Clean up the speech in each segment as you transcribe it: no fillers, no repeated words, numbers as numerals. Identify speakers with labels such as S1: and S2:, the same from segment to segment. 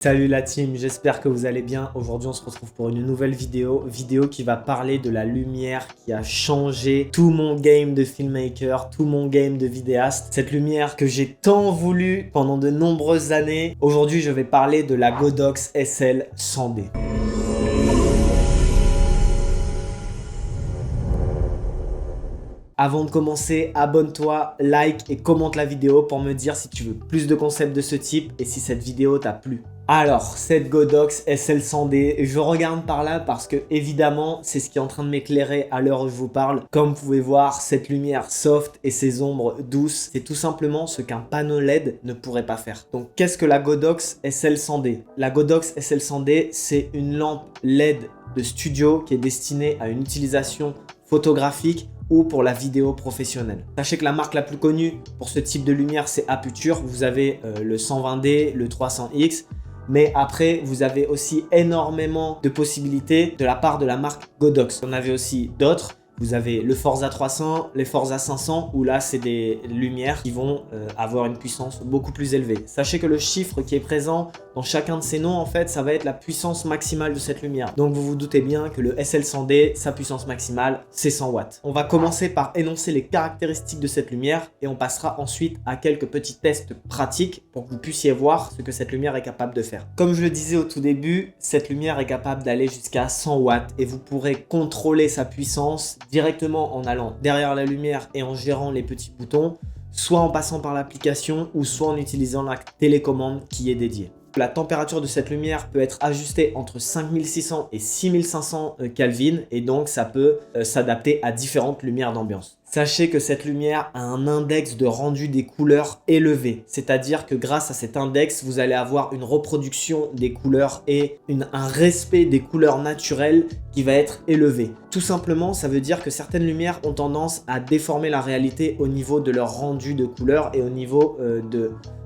S1: Salut la team, j'espère que vous allez bien. Aujourd'hui on se retrouve pour une nouvelle vidéo qui va parler de la lumière qui a changé tout mon game de filmmaker, tout mon game de vidéaste. Cette lumière que j'ai tant voulu pendant de nombreuses années. Aujourd'hui je vais parler de la Godox SL 100D. Avant de commencer, abonne-toi, like et commente la vidéo pour me dire si tu veux plus de concepts de ce type et si cette vidéo t'a plu. Alors, cette Godox SL100D, je regarde par là parce que évidemment, c'est ce qui est en train de m'éclairer à l'heure où je vous parle. Comme vous pouvez voir, cette lumière soft et ses ombres douces, c'est tout simplement ce qu'un panneau LED ne pourrait pas faire. Donc, qu'est-ce que la Godox SL100D? La Godox SL100D, c'est une lampe LED de studio qui est destinée à une utilisation photographique ou pour la vidéo professionnelle. Sachez que la marque la plus connue pour ce type de lumière, c'est Aputure. Vous avez le 120D, le 300X. Mais après, vous avez aussi énormément de possibilités de la part de la marque Godox. On avait aussi d'autres. Vous avez le Forza 300, les Forza 500, où là, c'est des lumières qui vont avoir une puissance beaucoup plus élevée. Sachez que le chiffre qui est présent dans chacun de ces noms, en fait, ça va être la puissance maximale de cette lumière. Donc, vous vous doutez bien que le SL100D, sa puissance maximale, c'est 100 watts. On va commencer par énoncer les caractéristiques de cette lumière et on passera ensuite à quelques petits tests pratiques pour que vous puissiez voir ce que cette lumière est capable de faire. Comme je le disais au tout début, cette lumière est capable d'aller jusqu'à 100 watts et vous pourrez contrôler sa puissance directement en allant derrière la lumière et en gérant les petits boutons, soit en passant par l'application ou soit en utilisant la télécommande qui est dédiée. La température de cette lumière peut être ajustée entre 5600 et 6500 Kelvin et donc ça peut s'adapter à différentes lumières d'ambiance. Sachez que cette lumière a un index de rendu des couleurs élevé, c'est-à-dire que grâce à cet index, vous allez avoir une reproduction des couleurs et un respect des couleurs naturelles qui va être élevé. Tout simplement, ça veut dire que certaines lumières ont tendance à déformer la réalité au niveau de leur rendu de couleurs et au niveau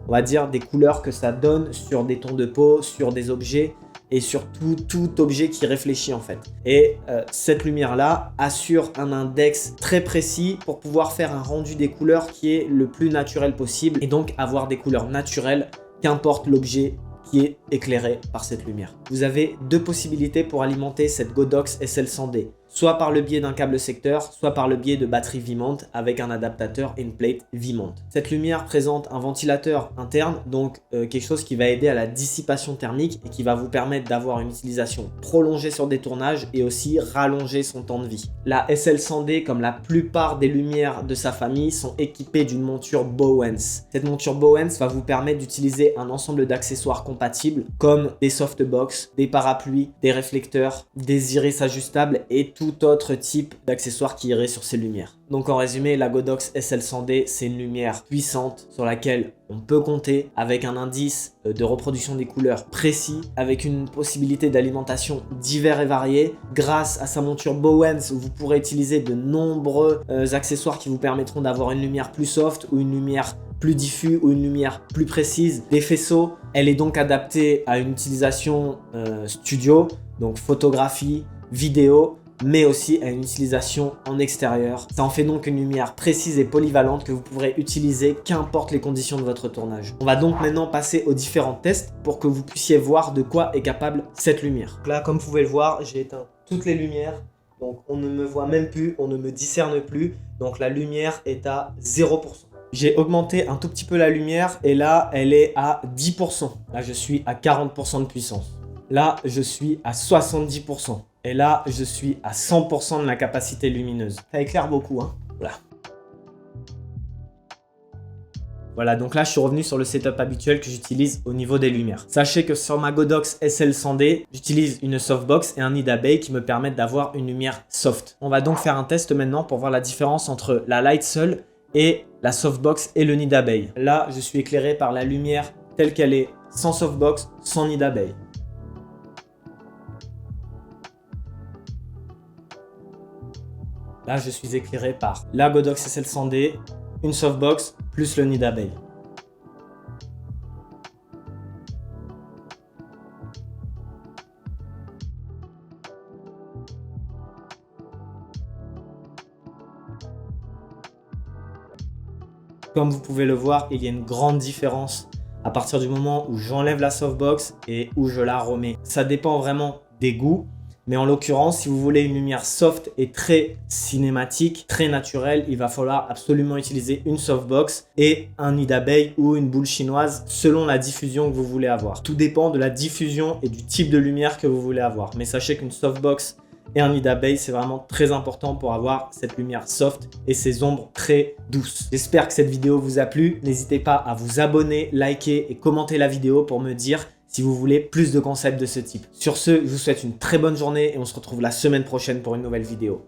S1: on va dire, des couleurs que ça donne sur des tons de peau, sur des objets et sur tout objet qui réfléchit en fait. Et cette lumière-là assure un index très précis pour pouvoir faire un rendu des couleurs qui est le plus naturel possible et donc avoir des couleurs naturelles qu'importe l'objet qui est éclairé par cette lumière. Vous avez deux possibilités pour alimenter cette Godox SL100D. Soit par le biais d'un câble secteur, soit par le biais de batterie V-mount avec un adaptateur in-plate V-mount. Cette lumière présente un ventilateur interne, donc quelque chose qui va aider à la dissipation thermique et qui va vous permettre d'avoir une utilisation prolongée sur des tournages et aussi rallonger son temps de vie. La SL100D, comme la plupart des lumières de sa famille, sont équipées d'une monture Bowens. Cette monture Bowens va vous permettre d'utiliser un ensemble d'accessoires compatibles comme des softbox, des parapluies, des réflecteurs, des iris ajustables et tout autre type d'accessoires qui irait sur ces lumières. Donc en résumé, la Godox SL100D, c'est une lumière puissante sur laquelle on peut compter avec un indice de reproduction des couleurs précis, avec une possibilité d'alimentation divers et variés. Grâce à sa monture Bowens, vous pourrez utiliser de nombreux accessoires qui vous permettront d'avoir une lumière plus soft ou une lumière plus diffuse ou une lumière plus précise. Des faisceaux, elle est donc adaptée à une utilisation studio, donc photographie, vidéo, mais aussi à une utilisation en extérieur. Ça en fait donc une lumière précise et polyvalente que vous pourrez utiliser qu'importe les conditions de votre tournage. On va donc maintenant passer aux différents tests pour que vous puissiez voir de quoi est capable cette lumière. Là, comme vous pouvez le voir, j'ai éteint toutes les lumières. Donc on ne me voit même plus, on ne me discerne plus. Donc la lumière est à 0%. J'ai augmenté un tout petit peu la lumière et là, elle est à 10%. Là, je suis à 40% de puissance. Là, je suis à 70%. Et là, je suis à 100% de la capacité lumineuse. Ça éclaire beaucoup, hein. Voilà. Voilà, donc là, je suis revenu sur le setup habituel que j'utilise au niveau des lumières. Sachez que sur ma Godox SL100D, j'utilise une softbox et un nid d'abeille qui me permettent d'avoir une lumière soft. On va donc faire un test maintenant pour voir la différence entre la light seule et la softbox et le nid d'abeille. Là, je suis éclairé par la lumière telle qu'elle est, sans softbox, sans nid d'abeille. Là, je suis éclairé par la Godox SL100D, une softbox, plus le nid d'abeille. Comme vous pouvez le voir, il y a une grande différence à partir du moment où j'enlève la softbox et où je la remets. Ça dépend vraiment des goûts. Mais en l'occurrence, si vous voulez une lumière soft et très cinématique, très naturelle, il va falloir absolument utiliser une softbox et un nid d'abeille ou une boule chinoise selon la diffusion que vous voulez avoir. Tout dépend de la diffusion et du type de lumière que vous voulez avoir. Mais sachez qu'une softbox et un nid d'abeille, c'est vraiment très important pour avoir cette lumière soft et ces ombres très douces. J'espère que cette vidéo vous a plu. N'hésitez pas à vous abonner, liker et commenter la vidéo pour me dire si vous voulez plus de concepts de ce type. Sur ce, je vous souhaite une très bonne journée et on se retrouve la semaine prochaine pour une nouvelle vidéo.